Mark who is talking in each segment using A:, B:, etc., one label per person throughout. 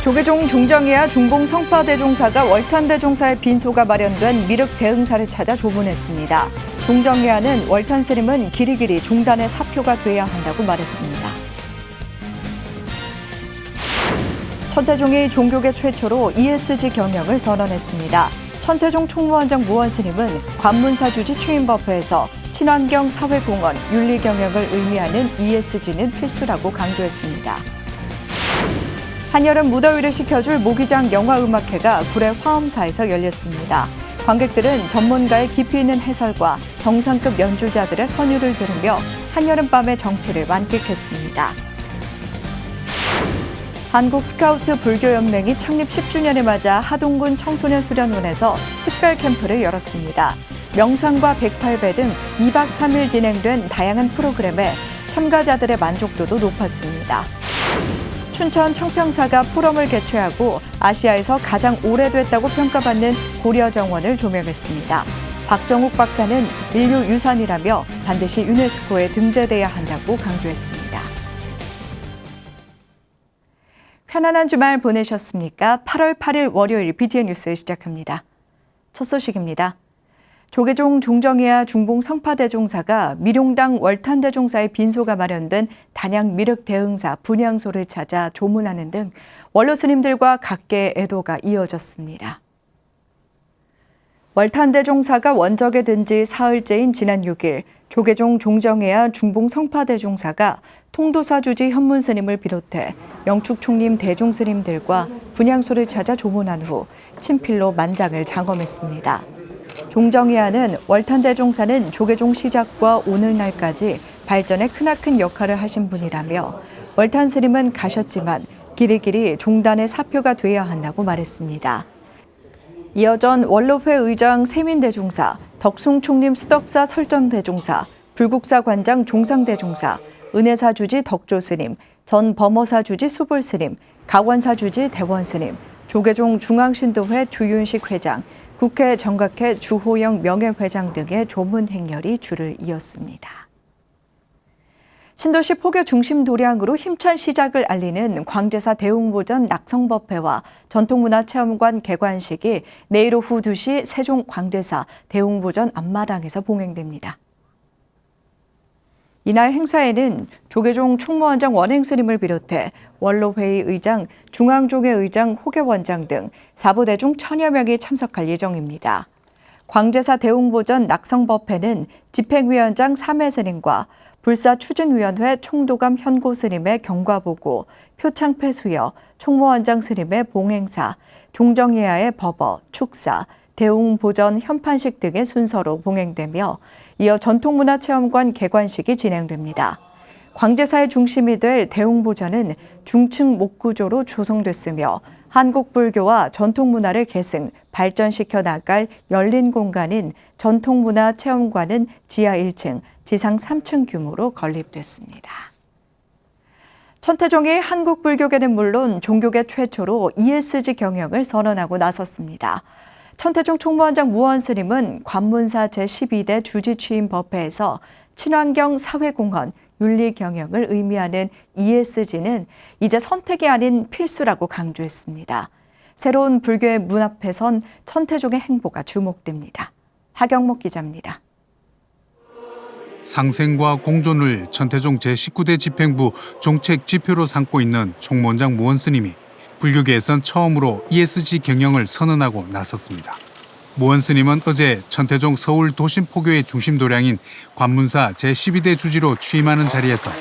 A: 조계종 종정이야 중봉 성파대종사가 월탄대종사의 빈소가 마련된 미륵 대응사를 찾아 조문했습니다. 종정이야는 월탄 스님은 길이길이 종단의 사표가 돼야 한다고 말했습니다. 천태종이 종교계 최초로 ESG 경영을 선언했습니다. 천태종 총무원장 무원 스님은 관문사 주지 추임법회에서 친환경 사회공헌, 윤리 경영을 의미하는 ESG는 필수라고 강조했습니다. 한여름 무더위를 식혀줄 모기장 영화음악회가 구례 화엄사에서 열렸습니다. 관객들은 전문가의 깊이 있는 해설과 정상급 연주자들의 선율을 들으며 한여름밤의 정취를 만끽했습니다. 한국 스카우트 불교연맹이 창립 10주년을 맞아 하동군 청소년수련원에서 특별 캠프를 열었습니다. 명상과 108배 등 2박 3일 진행된 다양한 프로그램에 참가자들의 만족도도 높았습니다. 춘천 청평사가 포럼을 개최하고 아시아에서 가장 오래됐다고 평가받는 고려정원을 조명했습니다. 박정욱 박사는 인류 유산이라며 반드시 유네스코에 등재돼야 한다고 강조했습니다. 편안한 주말 보내셨습니까? 8월 8일 월요일 BTN 뉴스 시작합니다. 첫 소식입니다. 조계종 종정이야 중봉 성파대종사가 미룡당 월탄대종사의 빈소가 마련된 단양 미륵 대응사 분향소를 찾아 조문하는 등 원로 스님들과 각계의 애도가 이어졌습니다. 월탄대종사가 원적에 든 지 사흘째인 지난 6일 조계종 종정이야 중봉 성파대종사가 통도사 주지 현문 스님을 비롯해 영축 총림 대종 스님들과 분향소를 찾아 조문한 후 친필로 만장을 장엄했습니다. 종정이야는 월탄대종사는 조계종 시작과 오늘날까지 발전에 크나큰 역할을 하신 분이라며 월탄 스님은 가셨지만 길이길이 종단의 사표가 돼야 한다고 말했습니다. 이어 전 원로회 의장 세민대종사, 덕숭총림 수덕사 설정대종사, 불국사 관장 종상대종사, 은혜사 주지 덕조스님, 전 범어사 주지 수불스님, 가원사 주지 대원스님, 조계종 중앙신도회 주윤식 회장, 국회 정각회 주호영 명예회장 등의 조문 행렬이 줄을 이었습니다. 신도시 포교 중심 도량으로 힘찬 시작을 알리는 광제사 대웅보전 낙성법회와 전통문화체험관 개관식이 내일 오후 2시 세종 광제사 대웅보전 앞마당에서 봉행됩니다. 이날 행사에는 조계종 총무원장 원행스님을 비롯해 원로회의 의장, 중앙종회 의장, 호계원장 등 사부대중 1000여 명이 참석할 예정입니다. 광제사 대웅보전 낙성법회는 집행위원장 3회스님과 불사추진위원회 총도감 현고스님의 경과보고, 표창패 수여, 총무원장 스님의 봉행사, 종정이야의 법어, 축사, 대웅보전 현판식 등의 순서로 봉행되며 이어 전통문화체험관 개관식이 진행됩니다. 광제사의 중심이 될 대웅보전은 중층 목구조로 조성됐으며 한국 불교와 전통문화를 계승, 발전시켜 나갈 열린 공간인 전통문화체험관은 지하 1층, 지상 3층 규모로 건립됐습니다. 천태종이 한국 불교계는 물론 종교계 최초로 ESG 경영을 선언하고 나섰습니다. 천태종 총무원장 무원 스님은 관문사 제12대 주지 취임 법회에서 친환경 사회공헌, 윤리 경영을 의미하는 ESG는 이제 선택이 아닌 필수라고 강조했습니다. 새로운 불교의 문 앞에 선 천태종의 행보가 주목됩니다. 하경목 기자입니다.
B: 상생과 공존을 천태종 제19대 집행부 정책 지표로 삼고 있는 총무원장 무원 스님이 불교계에선 처음으로 ESG 경영을 선언하고 나섰습니다. 무원 스님은 어제 천태종 서울 도심 포교의 중심 도량인 관문사 제12대 주지로 취임하는 자리에서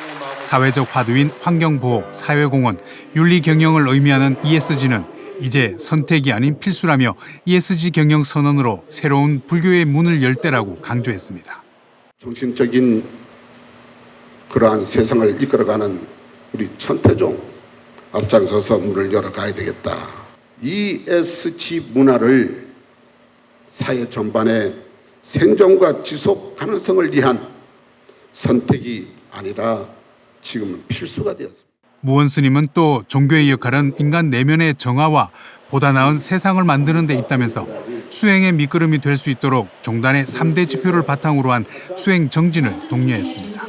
B: 사회적 화두인 환경보호, 사회공헌, 윤리 경영을 의미하는 ESG는 이제 선택이 아닌 필수라며 ESG 경영 선언으로 새로운 불교의 문을 열 때라고 강조했습니다.
C: 중심적인 그러한 세상을 이끌어가는 우리 천태종 앞장서서 문을 열어가야 되겠다. ESG 문화를 사회 전반의 생존과 지속 가능성을 위한 선택이 아니라 지금은 필수가 되었습니다.
B: 무원 스님은 또 종교의 역할은 인간 내면의 정화와 보다 나은 세상을 만드는 데 있다면서 수행의 밑거름이 될 수 있도록 종단의 3대 지표를 바탕으로 한 수행 정진을 독려했습니다.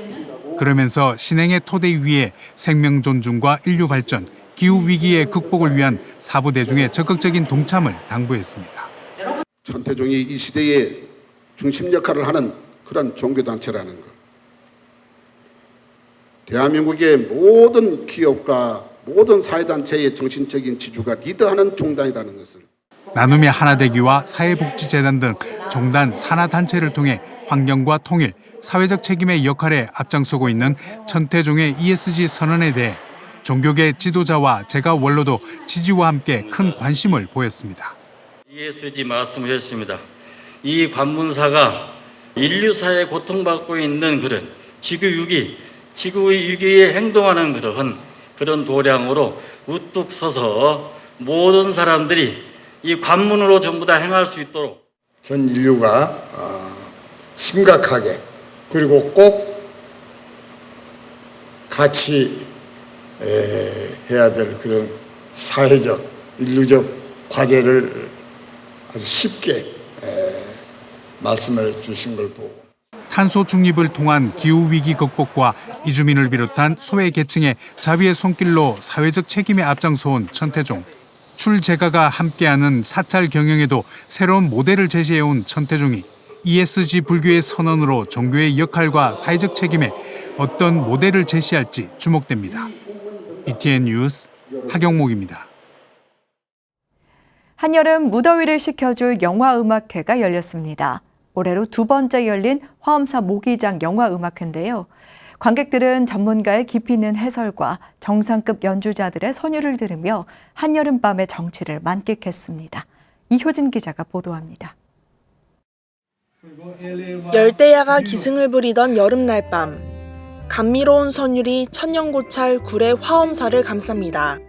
B: 그러면서 신행의 토대 위에 생명 존중과 인류 발전, 기후 위기의 극복을 위한 사부대중의 적극적인 동참을 당부했습니다.
C: 천태종이 이 시대의 중심 역할을 하는 그런 종교단체라는 것. 대한민국의 모든 기업과 모든 사회단체의 정신적인 지주가 리더하는 종단이라는 것을
B: 나눔의 하나되기와 사회복지재단 등 종단 산하단체를 통해 환경과 통일, 사회적 책임의 역할에 앞장서고 있는 천태종의 ESG 선언에 대해 종교계 지도자와 제가 원로도 지지와 함께 큰 관심을 보였습니다.
D: ESG 말씀을 했습니다. 이 관문사가 인류사에 고통받고 있는 그런 지구의 위기에 행동하는 그런 도량으로 우뚝 서서 모든 사람들이 이 관문으로 전부 다 행할 수 있도록
E: 전 인류가 심각하게 그리고 꼭 같이 해야 될 그런 사회적, 인류적 과제를 아주 쉽게 말씀해 주신 걸 보고
B: 탄소 중립을 통한 기후위기 극복과 이주민을 비롯한 소외계층의 자비의 손길로 사회적 책임에 앞장서온 천태종. 출제가가 함께하는 사찰 경영에도 새로운 모델을 제시해온 천태종이 ESG 불교의 선언으로 종교의 역할과 사회적 책임에 어떤 모델을 제시할지 주목됩니다. BTN 뉴스 하경목입니다.
A: 한여름 무더위를 식혀줄 영화음악회가 열렸습니다. 올해로 두 번째 열린 화엄사 모기장 영화음악회인데요. 관객들은 전문가의 깊이 있는 해설과 정상급 연주자들의 선율을 들으며 한여름밤의 정취를 만끽했습니다. 이효진 기자가 보도합니다.
F: 열대야가 기승을 부리던 여름날 밤, 감미로운 선율이 천년고찰 굴의 화엄사를 감쌉니다.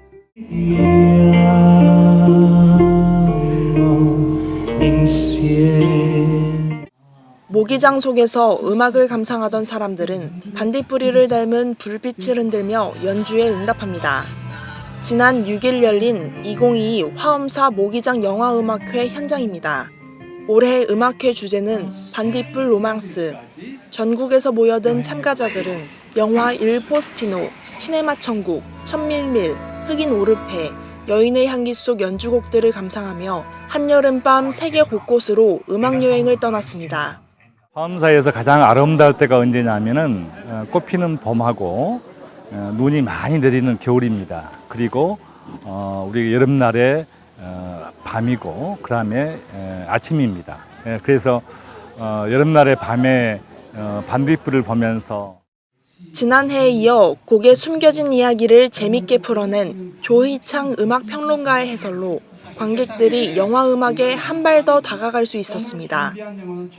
F: 모기장 속에서 음악을 감상하던 사람들은 반딧불이를 닮은 불빛을 흔들며 연주에 응답합니다. 지난 6일 열린 2022 화엄사 모기장 영화음악회 현장입니다. 올해 음악회 주제는 반딧불 로망스. 전국에서 모여든 참가자들은 영화 일 포스티노, 시네마 천국, 천밀밀, 흑인 오르페, 여인의 향기 속 연주곡들을 감상하며 한여름밤 세계 곳곳으로 음악여행을 떠났습니다.
G: 화엄사에서 가장 아름다울 때가 언제냐면은 꽃피는 봄하고 눈이 많이 내리는 겨울입니다. 그리고 우리 여름날에 밤이고 그다음에 아침입니다. 그래서 여름날의 밤에 반딧불을 보면서
F: 지난해에 이어 곡에 숨겨진 이야기를 재밌게 풀어낸 조희창 음악평론가의 해설로 관객들이 영화음악에 한 발 더 다가갈 수 있었습니다.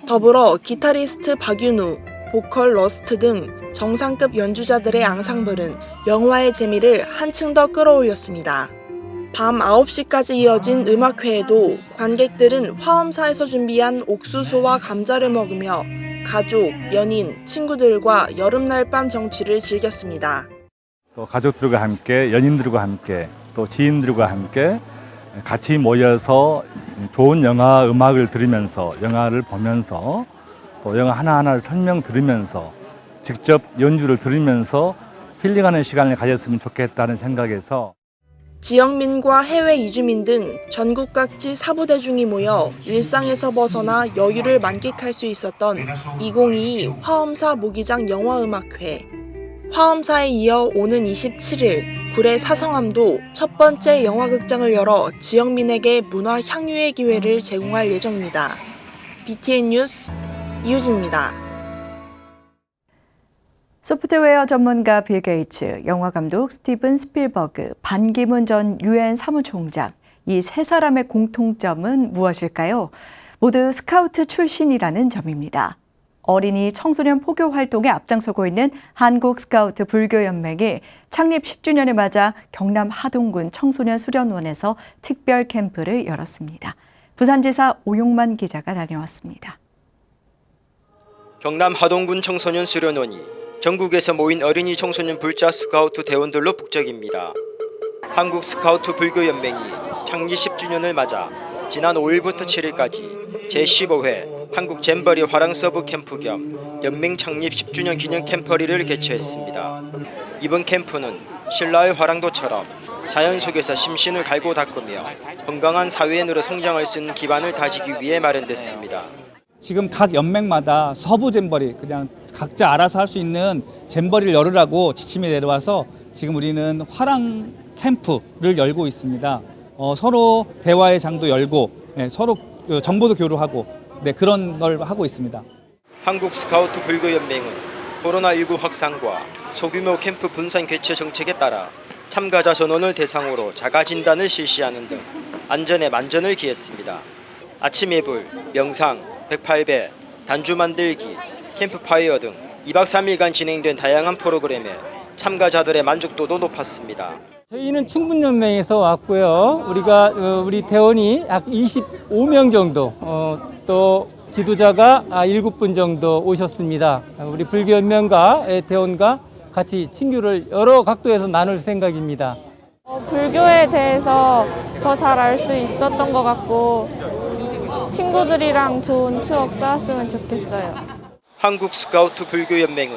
F: 더불어 기타리스트 박윤우, 보컬 러스트 등 정상급 연주자들의 앙상블은 영화의 재미를 한층 더 끌어올렸습니다. 밤 9시까지 이어진 음악회에도 관객들은 화엄사에서 준비한 옥수수와 감자를 먹으며 가족, 연인, 친구들과 여름날 밤 정취를 즐겼습니다.
G: 또 가족들과 함께, 연인들과 함께, 또 지인들과 함께 같이 모여서 좋은 영화 음악을 들으면서 영화를 보면서 또 영화 하나하나를 설명 들으면서 직접 연주를 들으면서 힐링하는 시간을 가졌으면 좋겠다는 생각에서
F: 지역민과 해외 이주민 등 전국 각지 사부대중이 모여 일상에서 벗어나 여유를 만끽할 수 있었던 2022 화엄사 모기장 영화음악회. 화엄사에 이어 오는 27일 굴의 사성암도 첫 번째 영화극장을 열어 지역민에게 문화 향유의 기회를 제공할 예정입니다. BTN 뉴스 이유진입니다.
A: 소프트웨어 전문가 빌 게이츠, 영화감독 스티븐 스필버그, 반기문 전 유엔 사무총장, 이 세 사람의 공통점은 무엇일까요? 모두 스카우트 출신이라는 점입니다. 어린이 청소년 포교 활동에 앞장서고 있는 한국 스카우트 불교연맹이 창립 10주년을 맞아 경남 하동군 청소년 수련원에서 특별 캠프를 열었습니다. 부산지사 오용만 기자가 다녀왔습니다.
H: 경남 하동군 청소년 수련원이 전국에서 모인 어린이 청소년 불자 스카우트 대원들로 북적입니다. 한국 스카우트 불교연맹이 창립 10주년을 맞아 지난 5일부터 7일까지 제15회 한국 잼버리 화랑 서브 캠프 겸 연맹 창립 10주년 기념 캠퍼리를 개최했습니다. 이번 캠프는 신라의 화랑도처럼 자연 속에서 심신을 갈고 닦으며 건강한 사회인으로 성장할 수 있는 기반을 다지기 위해 마련됐습니다.
I: 지금 각 연맹마다 서부 잼버리 그냥 각자 알아서 할 수 있는 잼버리를 열으라고 지침이 내려와서 지금 우리는 화랑 캠프를 열고 있습니다. 서로 대화의 장도 열고 서로 정보도 교류하고 그런 걸 하고 있습니다.
H: 한국 스카우트 불교 연맹은 코로나19 확산과 소규모 캠프 분산 개최 정책에 따라 참가자 전원을 대상으로 자가 진단을 실시하는 등 안전에 만전을 기했습니다. 아침 예불, 명상, 108배, 단주 만들기, 캠프파이어 등 2박 3일간 진행된 다양한 프로그램에 참가자들의 만족도도 높았습니다.
J: 저희는 충북연맹에서 왔고요. 우리 대원이 약 25명 정도, 또 지도자가 7분 정도 오셨습니다. 우리 불교연맹과 대원과 같이 친교를 여러 각도에서 나눌 생각입니다.
K: 불교에 대해서 더 잘 알 수 있었던 것 같고 친구들이랑 좋은 추억 쌓았으면 좋겠어요.
H: 한국 스카우트 불교 연맹은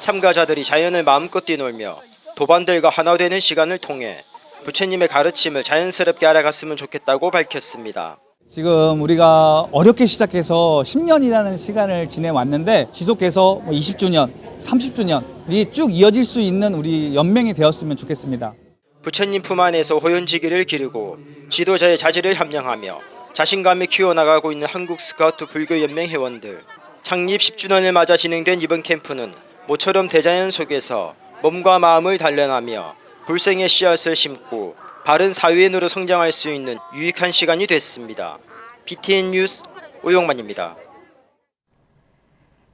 H: 참가자들이 자연을 마음껏 뛰놀며 도반들과 하나 되는 시간을 통해 부처님의 가르침을 자연스럽게 알아갔으면 좋겠다고 밝혔습니다.
I: 지금 우리가 어렵게 시작해서 10년이라는 시간을 지내왔는데 지속해서 20주년, 30주년이 쭉 이어질 수 있는 우리 연맹이 되었으면 좋겠습니다.
H: 부처님 품 안에서 호연지기를 기르고 지도자의 자질을 함양하며 자신감을 키워나가고 있는 한국 스카우트 불교 연맹 회원들. 창립 10주년을 맞아 진행된 이번 캠프는 모처럼 대자연 속에서 몸과 마음을 단련하며 불생의 씨앗을 심고 바른 사회인으로 성장할 수 있는 유익한 시간이 됐습니다. BTN 뉴스 오용만입니다.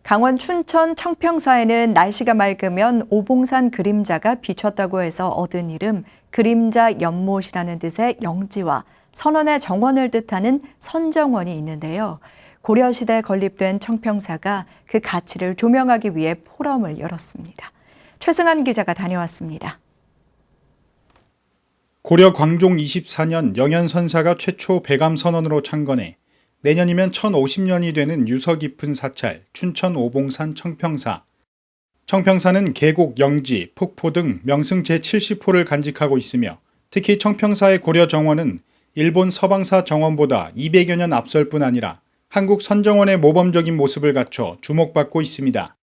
A: 강원 춘천 청평사에는 날씨가 맑으면 오봉산 그림자가 비쳤다고 해서 얻은 이름 그림자 연못이라는 뜻의 영지와 선원의 정원을 뜻하는 선정원이 있는데요. 고려시대에 건립된 청평사가 그 가치를 조명하기 위해 포럼을 열었습니다. 최승한 기자가 다녀왔습니다.
L: 고려 광종 24년 영현선사가 최초 배감 선원으로 창건해 내년이면 1050년이 되는 유서 깊은 사찰 춘천 오봉산 청평사. 청평사는 계곡, 영지, 폭포 등 명승 제70호를 간직하고 있으며 특히 청평사의 고려 정원은 일본 서방사 정원보다 200여 년 앞설 뿐 아니라 한국 선정원의 모범적인 모습을 갖춰 주목받고 있습니다.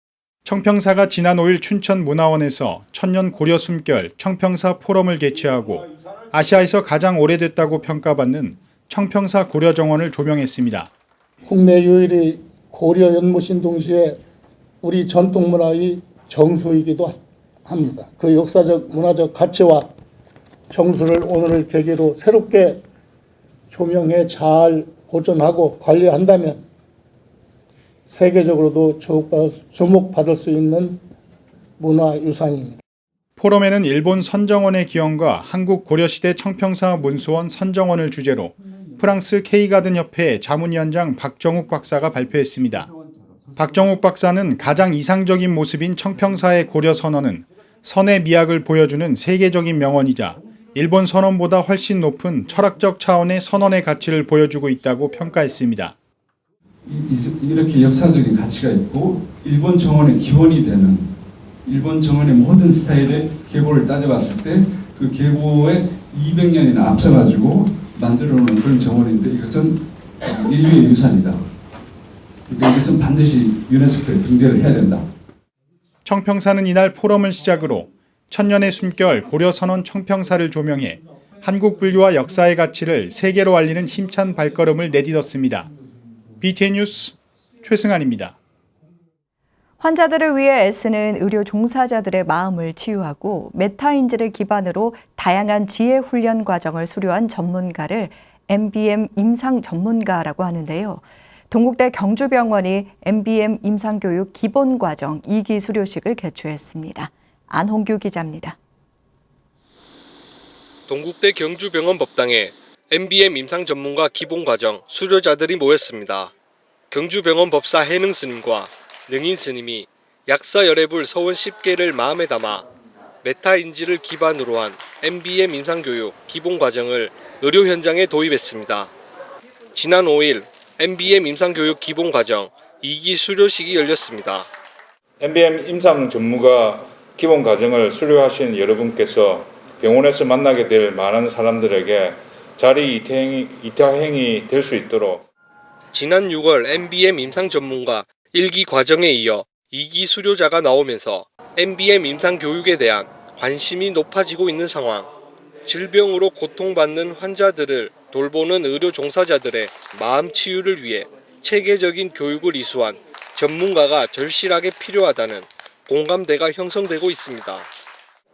L: 청평사가 지난 5일 춘천문화원에서 천년 고려 숨결 청평사 포럼을 개최하고 아시아에서 가장 오래됐다고 평가받는 청평사 고려정원을 조명했습니다.
M: 국내 유일의 고려 연못인 동시에 우리 전통문화의 정수이기도 합니다. 그 역사적 문화적 가치와 정수를 오늘을 계기로 새롭게 조명해 잘 보존하고 관리한다면 세계적으로도 주목받을 수 있는 문화유산입니다.
L: 포럼에는 일본 선정원의 기원과 한국 고려시대 청평사 문수원 선정원을 주제로 프랑스 K가든 협회 자문위원장 박정욱 박사가 발표했습니다. 박정욱 박사는 가장 이상적인 모습인 청평사의 고려 선원은 선의 미학을 보여주는 세계적인 명언이자 일본 선원보다 훨씬 높은 철학적 차원의 선원의 가치를 보여주고 있다고 평가했습니다.
N: 이렇게 역사적인 가치가 있고 일본 정원의 기원이 되는 일본 정원의 모든 스타일의 계보를 따져봤을 때 그 계보에 200년이나 앞서가지고 만들어놓은 그런 정원인데 이것은 인류의 유산이다. 그러니까 이것은 반드시 유네스코에 등재를 해야 된다.
L: 청평사는 이날 포럼을 시작으로 천년의 숨결 고려선원 청평사를 조명해 한국 불교와 역사의 가치를 세계로 알리는 힘찬 발걸음을 내딛었습니다. BTN 뉴스 최승환입니다.
A: 환자들을 위해 애쓰는 의료 종사자들의 마음을 치유하고 메타인지를 기반으로 다양한 지혜 훈련 과정을 수료한 전문가를 MBM 임상 전문가라고 하는데요. 동국대 경주병원이 MBM 임상교육 기본과정 2기 수료식을 개최했습니다. 안홍규 기자입니다.
O: 동국대 경주병원 법당에 MBM 임상 전문가 기본과정 수료자들이 모였습니다. 경주병원 법사 해능 스님과 능인 스님이 약사 열애불 서원 10개를 마음에 담아 메타인지를 기반으로 한 MBM 임상교육 기본과정을 의료 현장에 도입했습니다. 지난 5일 MBM 임상교육 기본과정 2기 수료식이 열렸습니다.
P: MBM 임상 전문가 기본과정을 수료하신 여러분께서 병원에서 만나게 될 많은 사람들에게 자리 이탈행위 될 수 있도록
O: 지난 6월 MBM 임상 전문가 1기 과정에 이어 2기 수료자가 나오면서 MBM 임상 교육에 대한 관심이 높아지고 있는 상황. 질병으로 고통받는 환자들을 돌보는 의료 종사자들의 마음 치유를 위해 체계적인 교육을 이수한 전문가가 절실하게 필요하다는 공감대가 형성되고 있습니다.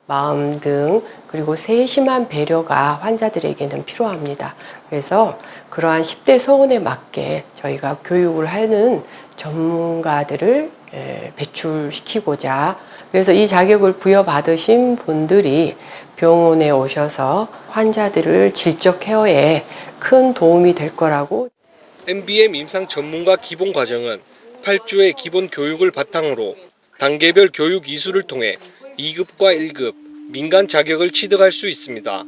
Q: 마음 등 그리고 세심한 배려가 환자들에게는 필요합니다. 그래서 그러한 10대 서원에 맞게 저희가 교육을 하는 전문가들을 배출시키고자 그래서 이 자격을 부여받으신 분들이 병원에 오셔서 환자들을 질적 케어에 큰 도움이 될 거라고.
O: MBM 임상 전문가 기본 과정은 8주의 기본 교육을 바탕으로 단계별 교육 이수를 통해 2급과 1급 민간 자격을 취득할 수 있습니다.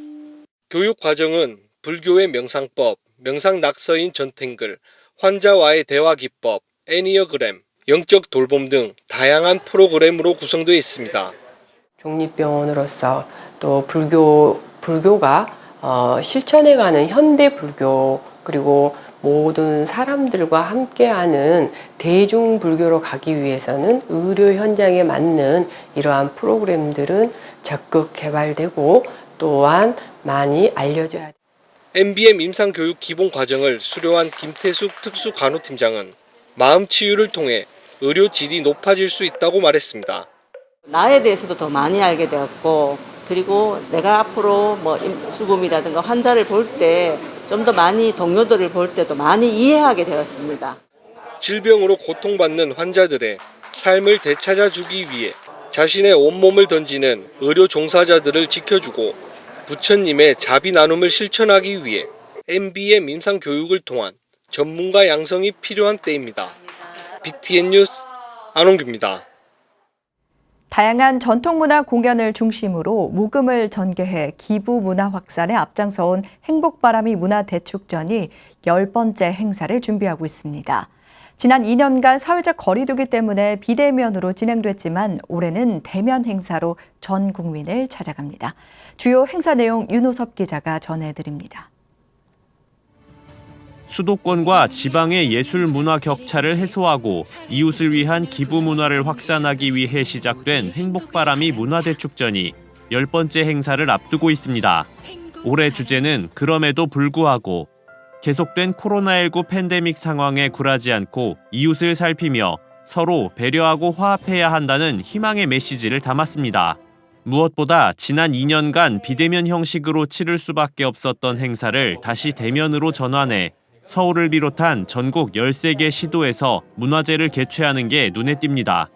O: 교육 과정은 불교의 명상법, 명상낙서인 전탱글, 환자와의 대화 기법, 애니어그램, 영적 돌봄 등 다양한 프로그램으로 구성되어 있습니다.
Q: 종립병원으로서 또 불교가 실천해가는 현대 불교 그리고 모든 사람들과 함께하는 대중불교로 가기 위해서는 의료 현장에 맞는 이러한 프로그램들은 적극 개발되고 또한 많이 알려져야 합니다.
O: MBM 임상교육 기본 과정을 수료한 김태숙 특수간호팀장은 마음 치유를 통해 의료 질이 높아질 수 있다고 말했습니다.
R: 나에 대해서도 더 많이 알게 되었고 그리고 내가 앞으로 수금이라든가 환자를 볼 때 좀 더 많이 동료들을 볼 때도 많이 이해하게 되었습니다.
O: 질병으로 고통받는 환자들의 삶을 되찾아주기 위해 자신의 온몸을 던지는 의료 종사자들을 지켜주고 부처님의 자비 나눔을 실천하기 위해 MBM 임상 교육을 통한 전문가 양성이 필요한 때입니다. BTN 뉴스 안홍규입니다.
A: 다양한 전통문화 공연을 중심으로 모금을 전개해 기부 문화 확산에 앞장서온 행복바람이 문화대축전이 10번째 행사를 준비하고 있습니다. 지난 2년간 사회적 거리두기 때문에 비대면으로 진행됐지만 올해는 대면 행사로 전 국민을 찾아갑니다. 주요 행사 내용 윤호섭 기자가 전해드립니다.
S: 수도권과 지방의 예술 문화 격차를 해소하고 이웃을 위한 기부 문화를 확산하기 위해 시작된 행복바람이 문화대축전이 10번째 행사를 앞두고 있습니다. 올해 주제는 그럼에도 불구하고 계속된 코로나19 팬데믹 상황에 굴하지 않고 이웃을 살피며 서로 배려하고 화합해야 한다는 희망의 메시지를 담았습니다. 무엇보다 지난 2년간 비대면 형식으로 치를 수밖에 없었던 행사를 다시 대면으로 전환해 서울을 비롯한 전국 13개 시도에서 문화제를 개최하는 게 눈에 띕니다.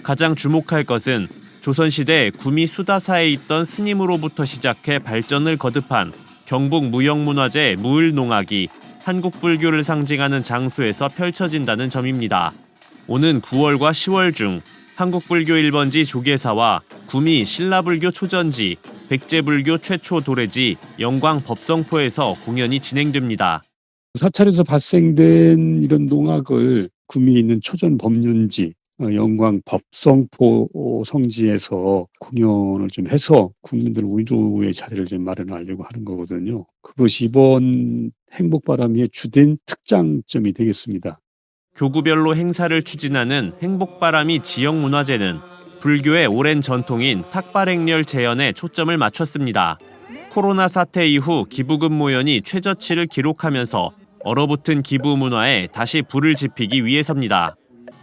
S: 가장 주목할 것은 조선시대 구미 수다사에 있던 스님으로부터 시작해 발전을 거듭한 경북 무형문화재 무을농악이 한국 불교를 상징하는 장소에서 펼쳐진다는 점입니다. 오는 9월과 10월 중 한국불교 1번지 조계사와 구미 신라불교 초전지, 백제불교 최초 도래지 영광 법성포에서 공연이 진행됩니다.
T: 사찰에서 발생된 이런 농악을 구미에 있는 초전 법륜지 영광 법성포 성지에서 공연을 좀 해서 국민들 위로의 자리를 좀 마련하려고 하는 거거든요. 그것이 이번 행복바람의 주된 특장점이 되겠습니다.
S: 교구별로 행사를 추진하는 행복바람이 지역문화제는 불교의 오랜 전통인 탁발행렬 재현에 초점을 맞췄습니다. 코로나 사태 이후 기부금 모연이 최저치를 기록하면서 얼어붙은 기부 문화에 다시 불을 지피기 위해서입니다.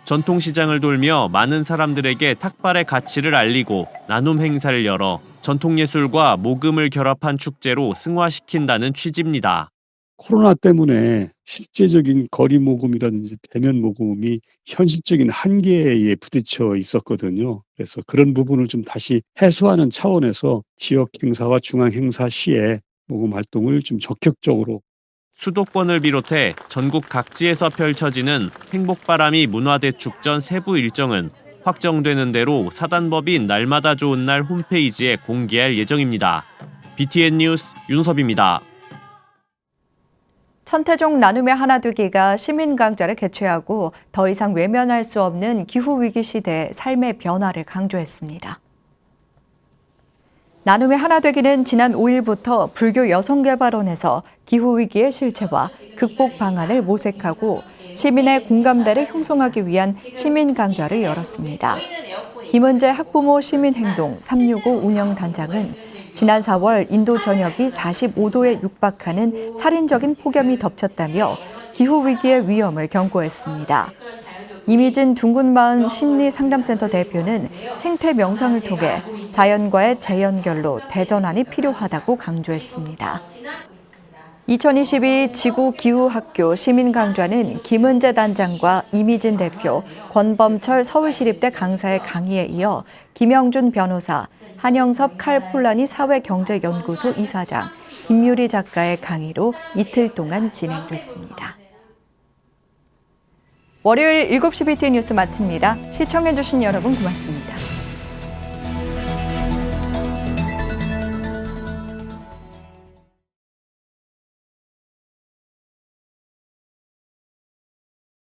S: 전통시장을 돌며 많은 사람들에게 탁발의 가치를 알리고 나눔 행사를 열어 전통예술과 모금을 결합한 축제로 승화시킨다는 취지입니다.
T: 코로나 때문에 실제적인 거리 모금이라든지 대면 모금이 현실적인 한계에 부딪혀 있었거든요. 그래서 그런 부분을 좀 다시 해소하는 차원에서 지역 행사와 중앙 행사 시에 모금 활동을 좀 적극적으로
S: 수도권을 비롯해 전국 각지에서 펼쳐지는 행복바람이 문화대축전 세부 일정은 확정되는 대로 사단법인 날마다 좋은 날 홈페이지에 공개할 예정입니다. BTN 뉴스 윤섭입니다.
A: 천태종 나눔의 하나두기가 시민강좌를 개최하고 더 이상 외면할 수 없는 기후위기 시대의 삶의 변화를 강조했습니다. 나눔의 하나 되기는 지난 5일부터 불교 여성개발원에서 기후위기의 실체와 극복 방안을 모색하고 시민의 공감대를 형성하기 위한 시민 강좌를 열었습니다. 김은재 학부모 시민행동 365 운영단장은 지난 4월 인도 전역이 45도에 육박하는 살인적인 폭염이 덮쳤다며 기후위기의 위험을 경고했습니다. 이미진 둥근마을 심리상담센터 대표는 생태 명상을 통해 자연과의 재연결로 대전환이 필요하다고 강조했습니다. 2022 지구기후학교 시민강좌는 김은재 단장과 이미진 대표, 권범철 서울시립대 강사의 강의에 이어 김영준 변호사, 한영섭 칼폴라니 사회경제연구소 이사장, 김유리 작가의 강의로 이틀 동안 진행됐습니다. 월요일 7시 BTN 뉴스 마칩니다. 시청해주신 여러분 고맙습니다.